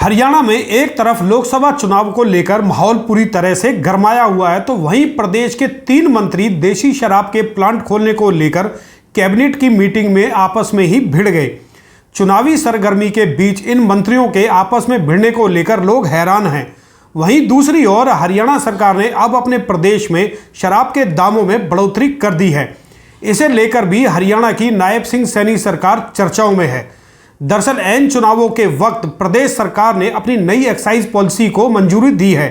हरियाणा में एक तरफ लोकसभा चुनाव को लेकर माहौल पूरी तरह से गरमाया हुआ है, तो वहीं प्रदेश के 3 मंत्री देशी शराब के प्लांट खोलने को लेकर कैबिनेट की मीटिंग में आपस में ही भिड़ गए। चुनावी सरगर्मी के बीच इन मंत्रियों के आपस में भिड़ने को लेकर लोग हैरान हैं। वहीं दूसरी ओर हरियाणा सरकार ने अब अपने प्रदेश में शराब के दामों में बढ़ोतरी कर दी है। इसे लेकर भी हरियाणा की नायब सिंह सैनी सरकार चर्चाओं में है। दरअसल ऐन चुनावों के वक्त प्रदेश सरकार ने अपनी नई एक्साइज पॉलिसी को मंजूरी दी है,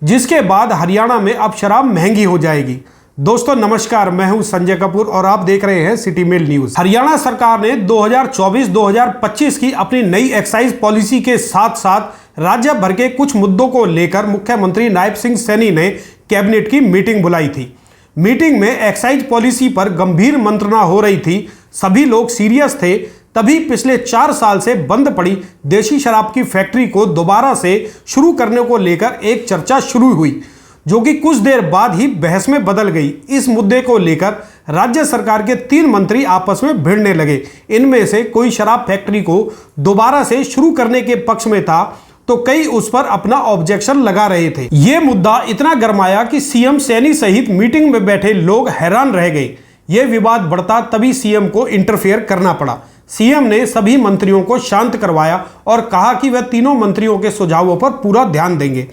जिसके बाद हरियाणा में अब शराब महंगी हो जाएगी। दोस्तों नमस्कार, मैं हूं संजय कपूर और आप देख रहे हैं सिटी मेल न्यूज। हरियाणा सरकार ने 2024-2025 की अपनी नई एक्साइज पॉलिसी के साथ साथ राज्य भर के कुछ मुद्दों को लेकर मुख्यमंत्री नायब सिंह सैनी ने कैबिनेट की मीटिंग बुलाई थी। मीटिंग में एक्साइज पॉलिसी पर गंभीर मंत्रणा हो रही थी। सभी लोग सीरियस थे। तभी पिछले 4 साल से बंद पड़ी देशी शराब की फैक्ट्री को दोबारा से शुरू करने को लेकर एक चर्चा शुरू हुई, जो कि कुछ देर बाद ही बहस में बदल गई। इस मुद्दे को लेकर राज्य सरकार के 3 मंत्री आपस में भिड़ने लगे। इनमें से कोई शराब फैक्ट्री को दोबारा से शुरू करने के पक्ष में था, तो कई उस पर अपना ऑब्जेक्शन लगा रहे थे। यह मुद्दा इतना गरमाया कि सीएम सैनी सहित मीटिंग में बैठे लोग हैरान रह गए। यह विवाद बढ़ता तभी सीएम को इंटरफेयर करना पड़ा। सीएम ने सभी मंत्रियों को शांत करवाया और कहा कि वह तीनों मंत्रियों के सुझावों पर पूरा ध्यान देंगे,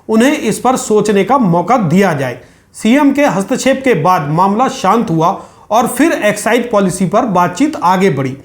उन्हें इस पर सोचने का मौका दिया जाए। सीएम के हस्तक्षेप के बाद मामला शांत हुआ और फिर एक्साइज पॉलिसी पर बातचीत आगे बढ़ी।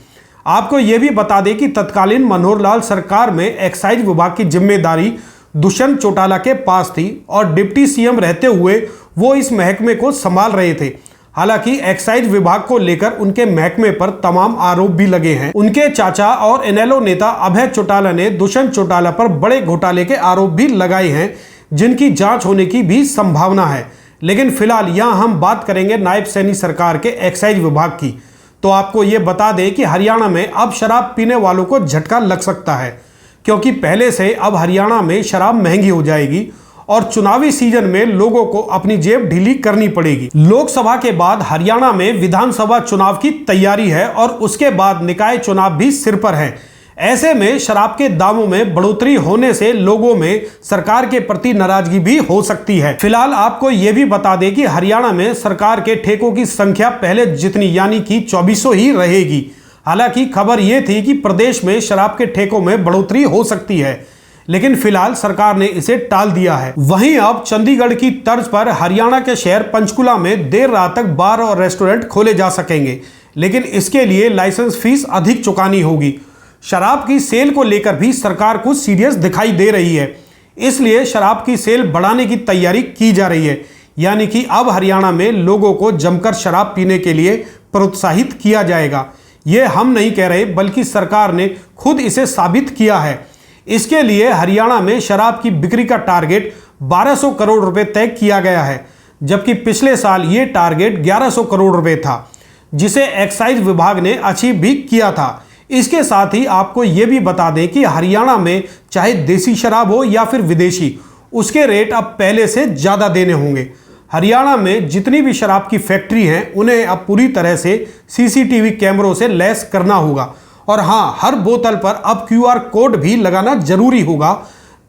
आपको यह भी बता दें कि तत्कालीन मनोहर लाल सरकार में एक्साइज विभाग की जिम्मेदारी दुष्यंत चौटाला के पास थी और डिप्टी सीएम रहते हुए वो इस महकमे को संभाल रहे थे। हालांकि एक्साइज विभाग को लेकर उनके महकमे पर तमाम आरोप भी लगे हैं। उनके चाचा और इनेलो नेता अभय चौटाला ने दुष्यंत चौटाला पर बड़े घोटाले के आरोप भी लगाए हैं, जिनकी जांच होने की भी संभावना है। लेकिन फिलहाल यहां हम बात करेंगे नायब सैनी सरकार के एक्साइज विभाग की। तो आपको ये बता दें कि हरियाणा में अब शराब पीने वालों को झटका लग सकता है, क्योंकि पहले से अब हरियाणा में शराब महंगी हो जाएगी और चुनावी सीजन में लोगों को अपनी जेब ढीली करनी पड़ेगी। लोकसभा के बाद हरियाणा में विधानसभा चुनाव की तैयारी है और उसके बाद निकाय चुनाव भी सिर पर है। ऐसे में शराब के दामों में बढ़ोतरी होने से लोगों में सरकार के प्रति नाराजगी भी हो सकती है। फिलहाल आपको यह भी बता दें कि हरियाणा में सरकार के ठेकों की संख्या पहले जितनी यानी कि 2400 ही रहेगी। हालांकि खबर यह थी कि प्रदेश में शराब के ठेकों में बढ़ोतरी हो सकती है, लेकिन फिलहाल सरकार ने इसे टाल दिया है। वहीं अब चंडीगढ़ की तर्ज पर हरियाणा के शहर पंचकुला में देर रात तक बार और रेस्टोरेंट खोले जा सकेंगे, लेकिन इसके लिए लाइसेंस फीस अधिक चुकानी होगी। शराब की सेल को लेकर भी सरकार कुछ सीरियस दिखाई दे रही है, इसलिए शराब की सेल बढ़ाने की तैयारी की जा रही है। यानी कि अब हरियाणा में लोगों को जमकर शराब पीने के लिए प्रोत्साहित किया जाएगा। यह हम नहीं कह रहे, बल्कि सरकार ने खुद इसे साबित किया है। इसके लिए हरियाणा में शराब की बिक्री का टारगेट 1200 करोड़ रुपए तय किया गया है, जबकि पिछले साल ये टारगेट 1100 करोड़ रुपए था, जिसे एक्साइज विभाग ने अचीव भी किया था। इसके साथ ही आपको ये भी बता दें कि हरियाणा में चाहे देसी शराब हो या फिर विदेशी, उसके रेट अब पहले से ज़्यादा देने होंगे। हरियाणा में जितनी भी शराब की फैक्ट्री हैं, उन्हें अब पूरी तरह से सीसीटीवी कैमरों से लैस करना होगा। और हाँ, हर बोतल पर अब QR कोड भी लगाना जरूरी होगा,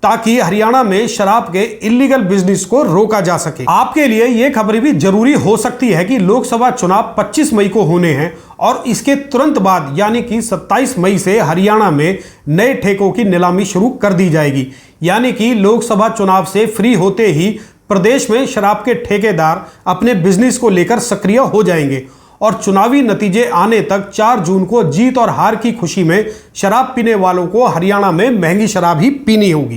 ताकि हरियाणा में शराब के इलीगल बिजनेस को रोका जा सके। आपके लिए यह खबर भी जरूरी हो सकती है कि लोकसभा चुनाव 25 मई को होने हैं और इसके तुरंत बाद यानी कि 27 मई से हरियाणा में नए ठेकों की नीलामी शुरू कर दी जाएगी। यानी कि लोकसभा चुनाव से फ्री होते ही प्रदेश में शराब के ठेकेदार अपने बिजनेस को लेकर सक्रिय हो जाएंगे और चुनावी नतीजे आने तक 4 जून को जीत और हार की खुशी में शराब पीने वालों को हरियाणा में महंगी शराब ही पीनी होगी।